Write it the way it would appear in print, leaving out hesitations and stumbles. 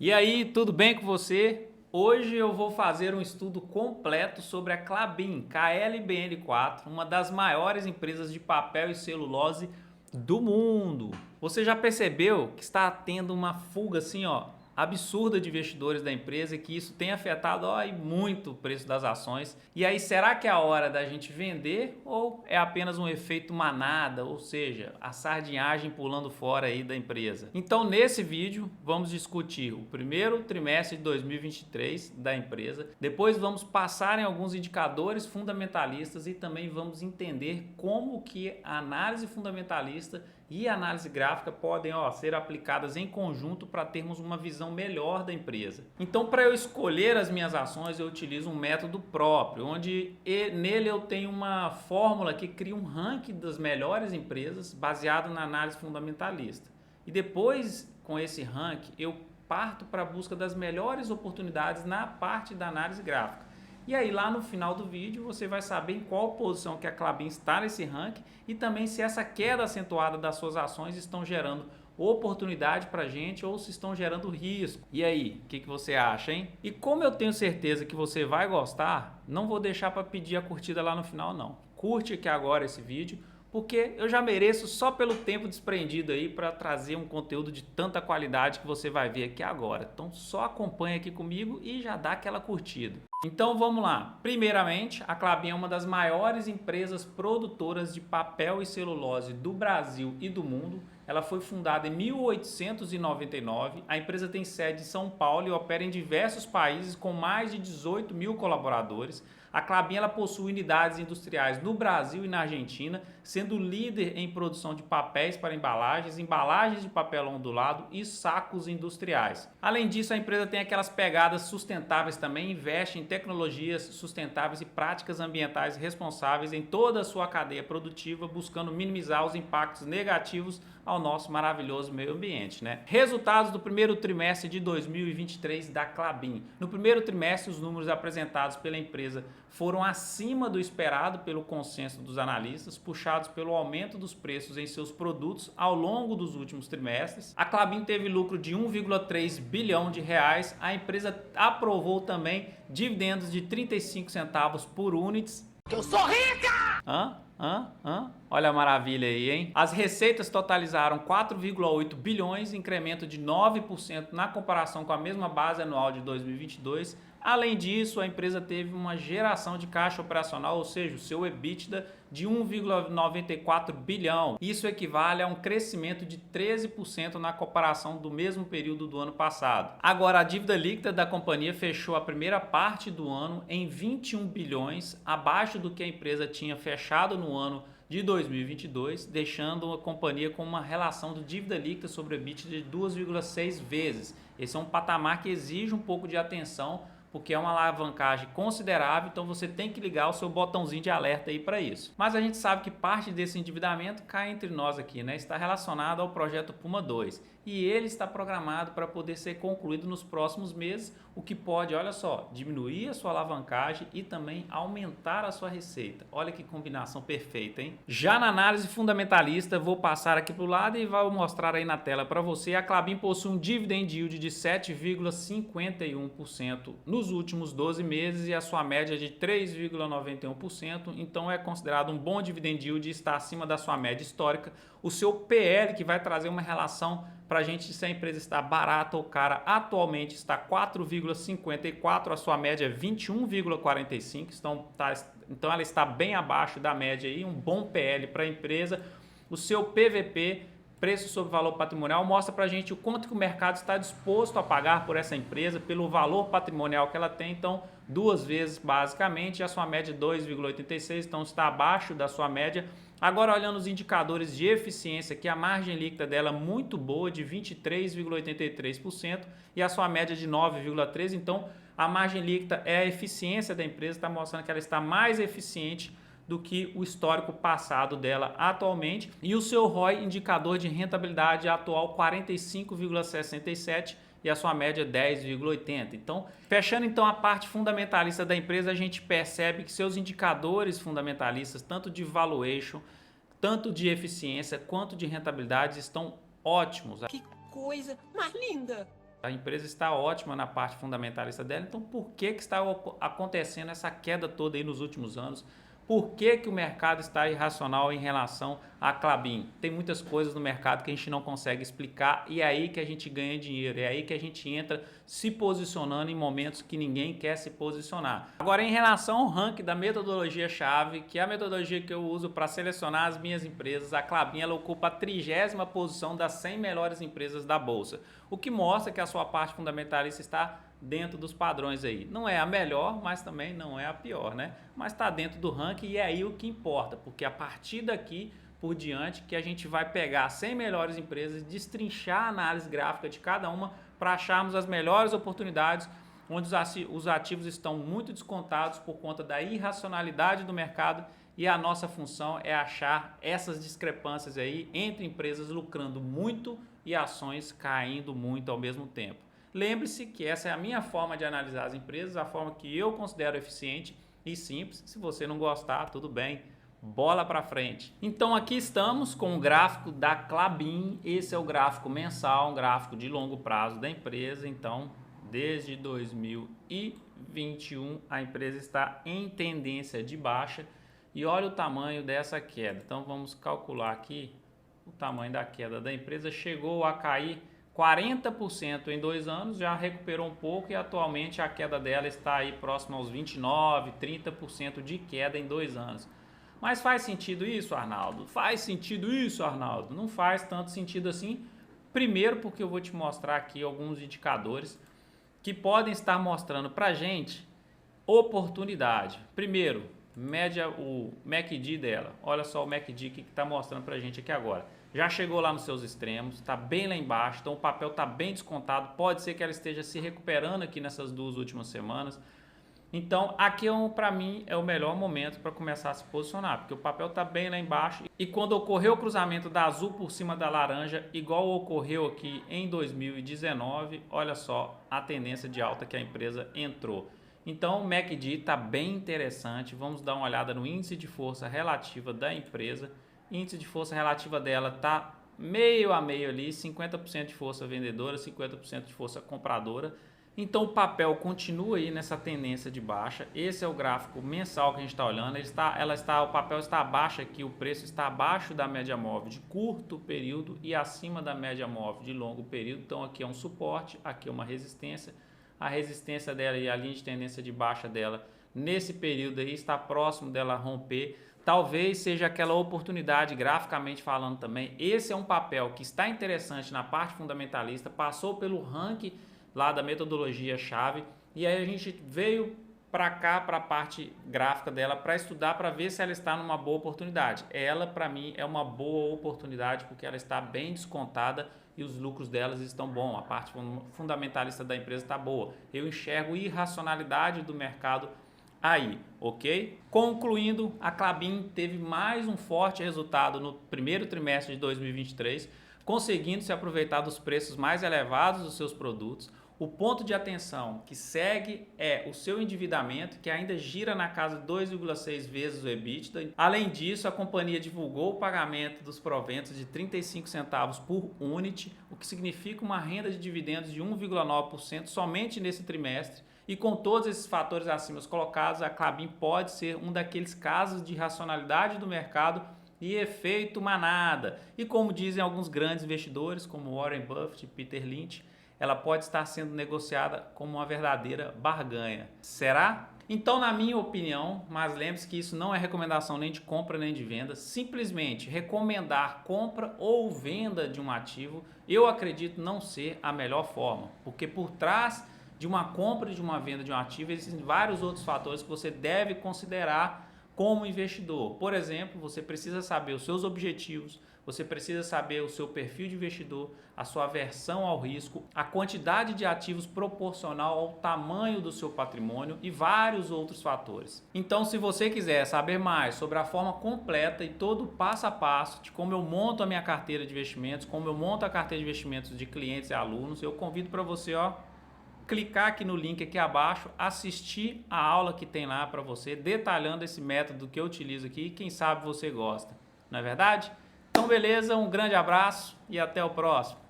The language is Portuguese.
E aí, tudo bem com você? Hoje eu vou fazer um estudo completo sobre a Klabin KLBN4, uma das maiores empresas de papel e celulose do mundo. Você já percebeu que está tendo uma fuga assim, absurda de investidores da empresa e que isso tem afetado e muito o preço das ações? E aí, será que é a hora da gente vender ou é apenas um efeito manada, ou seja, a sardinhagem pulando fora aí da empresa? Então, nesse vídeo, vamos discutir o primeiro trimestre de 2023 da empresa, depois vamos passar em alguns indicadores fundamentalistas e também vamos entender como que a análise fundamentalista e a análise gráfica podem ser aplicadas em conjunto para termos uma visão melhor da empresa. Então, para eu escolher as minhas ações, eu utilizo um método próprio, onde nele eu tenho uma fórmula que cria um ranking das melhores empresas baseado na análise fundamentalista. E depois, com esse ranking, eu parto para a busca das melhores oportunidades na parte da análise gráfica. E aí lá no final do vídeo você vai saber em qual posição que a Klabin está nesse ranking e também se essa queda acentuada das suas ações estão gerando oportunidade para a gente ou se estão gerando risco. E aí, o que você acha, hein? E como eu tenho certeza que você vai gostar, não vou deixar para pedir a curtida lá no final não. Curte aqui agora esse vídeo, porque eu já mereço só pelo tempo desprendido aí para trazer um conteúdo de tanta qualidade que você vai ver aqui agora. Então só acompanha aqui comigo e já dá aquela curtida. Então vamos lá. Primeiramente, a Klabin é uma das maiores empresas produtoras de papel e celulose do Brasil e do mundo. Ela foi fundada em 1899. A empresa tem sede em São Paulo e opera em diversos países com mais de 18 mil colaboradores. A Klabin ela possui unidades industriais no Brasil e na Argentina, sendo líder em produção de papéis para embalagens, embalagens de papel ondulado e sacos industriais. Além disso, a empresa tem aquelas pegadas sustentáveis também, investe em tecnologias sustentáveis e práticas ambientais responsáveis em toda a sua cadeia produtiva, buscando minimizar os impactos negativos ao nosso maravilhoso meio ambiente, né? Resultados do primeiro trimestre de 2023 da Klabin. No primeiro trimestre, os números apresentados pela empresa foram acima do esperado pelo consenso dos analistas, puxados pelo aumento dos preços em seus produtos ao longo dos últimos trimestres. A Klabin teve lucro de 1,3 bilhão de reais. A empresa aprovou também dividendos de 35 centavos por unidade. Eu sou rica! Olha a maravilha aí, hein? As receitas totalizaram 4,8 bilhões, incremento de 9% na comparação com a mesma base anual de 2022. Além disso, a empresa teve uma geração de caixa operacional, ou seja, o seu EBITDA de 1,94 bilhão. Isso equivale a um crescimento de 13% na comparação do mesmo período do ano passado. Agora, a dívida líquida da companhia fechou a primeira parte do ano em 21 bilhões, abaixo do que a empresa tinha fechado no ano de 2022, deixando a companhia com uma relação de dívida líquida sobre EBITDA de 2,6 vezes. Esse é um patamar que exige um pouco de atenção, porque é uma alavancagem considerável, então você tem que ligar o seu botãozinho de alerta aí para isso. Mas a gente sabe que parte desse endividamento cai entre nós aqui, né? Está relacionado ao projeto Puma 2 e ele está programado para poder ser concluído nos próximos meses, o que pode, olha só, diminuir a sua alavancagem e também aumentar a sua receita. Olha que combinação perfeita, hein? Já na análise fundamentalista, vou passar aqui para o lado e vou mostrar aí na tela para você. A Klabin possui um dividend yield de 7,51% nos últimos 12 meses e a sua média de 3,91%, então é considerado um bom dividend yield e está acima da sua média histórica. O seu PL, que vai trazer uma relação para a gente se a empresa está barata ou cara, atualmente está 4,54, a sua média é 21,45, então ela está bem abaixo da média aí, um bom PL para a empresa. O seu PVP, preço sobre valor patrimonial, mostra para a gente o quanto que o mercado está disposto a pagar por essa empresa, pelo valor patrimonial que ela tem, então 2 vezes basicamente, a sua média é 2,86, então está abaixo da sua média. Agora olhando os indicadores de eficiência, que a margem líquida dela é muito boa, de 23,83% e a sua média de 9,13%, então a margem líquida é a eficiência da empresa, está mostrando que ela está mais eficiente do que o histórico passado dela atualmente. E o seu ROI, indicador de rentabilidade atual, 45,67% e a sua média 10,80. Então, fechando então a parte fundamentalista da empresa, a gente percebe que seus indicadores fundamentalistas, tanto de valuation, tanto de eficiência quanto de rentabilidade, estão ótimos. Que coisa mais linda! A empresa está ótima na parte fundamentalista dela, então por que está acontecendo essa queda toda aí nos últimos anos? Por que o mercado está irracional em relação à Klabin? Tem muitas coisas no mercado que a gente não consegue explicar e é aí que a gente ganha dinheiro, é aí que a gente entra se posicionando em momentos que ninguém quer se posicionar. Agora, em relação ao ranking da metodologia-chave, que é a metodologia que eu uso para selecionar as minhas empresas, a Klabin ela ocupa a 30ª posição das 100 melhores empresas da Bolsa, o que mostra que a sua parte fundamentalista está dentro dos padrões aí. Não é a melhor, mas também não é a pior, né? Mas está dentro do ranking e é aí o que importa, porque a partir daqui por diante que a gente vai pegar as 100 melhores empresas, destrinchar a análise gráfica de cada uma para acharmos as melhores oportunidades onde os ativos estão muito descontados por conta da irracionalidade do mercado e a nossa função é achar essas discrepâncias aí entre empresas lucrando muito e ações caindo muito ao mesmo tempo. Lembre-se que essa é a minha forma de analisar as empresas, a forma que eu considero eficiente e simples. Se você não gostar, tudo bem, bola para frente. Então aqui estamos com o gráfico da Klabin, esse é o gráfico mensal, um gráfico de longo prazo da empresa. Então desde 2021 a empresa está em tendência de baixa e olha o tamanho dessa queda. Então vamos calcular aqui o tamanho da queda da empresa, chegou a cair 40% em 2 anos, já recuperou um pouco e atualmente a queda dela está aí próximo aos 29%, 30% de queda em 2 anos. Mas faz sentido isso, Arnaldo? Faz sentido isso, Arnaldo? Não faz tanto sentido assim. Primeiro porque eu vou te mostrar aqui alguns indicadores que podem estar mostrando para gente oportunidade. Primeiro, média, o MACD dela. Olha só o MACD que está mostrando para gente aqui agora. Já chegou lá nos seus extremos, está bem lá embaixo, então o papel está bem descontado. Pode ser que ela esteja se recuperando aqui nessas 2 últimas semanas. Então aqui para mim é o melhor momento para começar a se posicionar, porque o papel está bem lá embaixo e quando ocorreu o cruzamento da azul por cima da laranja, igual ocorreu aqui em 2019, olha só a tendência de alta que a empresa entrou. Então o MACD está bem interessante, vamos dar uma olhada no índice de força relativa da empresa. O índice de força relativa dela está meio a meio ali, 50% de força vendedora, 50% de força compradora. Então o papel continua aí nessa tendência de baixa. Esse é o gráfico mensal que a gente está olhando. O papel está abaixo aqui, o preço está abaixo da média móvel de curto período e acima da média móvel de longo período. Então aqui é um suporte, aqui é uma resistência. A resistência dela e a linha de tendência de baixa dela nesse período aí está próximo dela romper. Talvez seja aquela oportunidade graficamente falando também. Esse é um papel que está interessante na parte fundamentalista, passou pelo ranking lá da metodologia-chave e aí a gente veio para cá, para a parte gráfica dela, para estudar, para ver se ela está numa boa oportunidade. Ela, para mim, é uma boa oportunidade porque ela está bem descontada e os lucros delas estão bons. A parte fundamentalista da empresa está boa. Eu enxergo irracionalidade do mercado aí, ok? Concluindo, a Klabin teve mais um forte resultado no primeiro trimestre de 2023, conseguindo se aproveitar dos preços mais elevados dos seus produtos. O ponto de atenção que segue é o seu endividamento, que ainda gira na casa de 2,6 vezes o EBITDA. Além disso, a companhia divulgou o pagamento dos proventos de 35 centavos por unit, o que significa uma renda de dividendos de 1,9% somente nesse trimestre. E com todos esses fatores acima colocados, a Klabin pode ser um daqueles casos de racionalidade do mercado e efeito manada. E como dizem alguns grandes investidores, como Warren Buffett e Peter Lynch, ela pode estar sendo negociada como uma verdadeira barganha. Será? Então, na minha opinião, mas lembre-se que isso não é recomendação nem de compra nem de venda, simplesmente recomendar compra ou venda de um ativo, eu acredito não ser a melhor forma, porque por trás de uma compra e de uma venda de um ativo, existem vários outros fatores que você deve considerar como investidor. Por exemplo, você precisa saber os seus objetivos, você precisa saber o seu perfil de investidor, a sua aversão ao risco, a quantidade de ativos proporcional ao tamanho do seu patrimônio e vários outros fatores. Então, se você quiser saber mais sobre a forma completa e todo o passo a passo de como eu monto a minha carteira de investimentos, como eu monto a carteira de investimentos de clientes e alunos, eu convido para você, clicar aqui no link aqui abaixo, assistir a aula que tem lá para você, detalhando esse método que eu utilizo aqui, quem sabe você gosta, não é verdade? Então beleza, um grande abraço e até o próximo.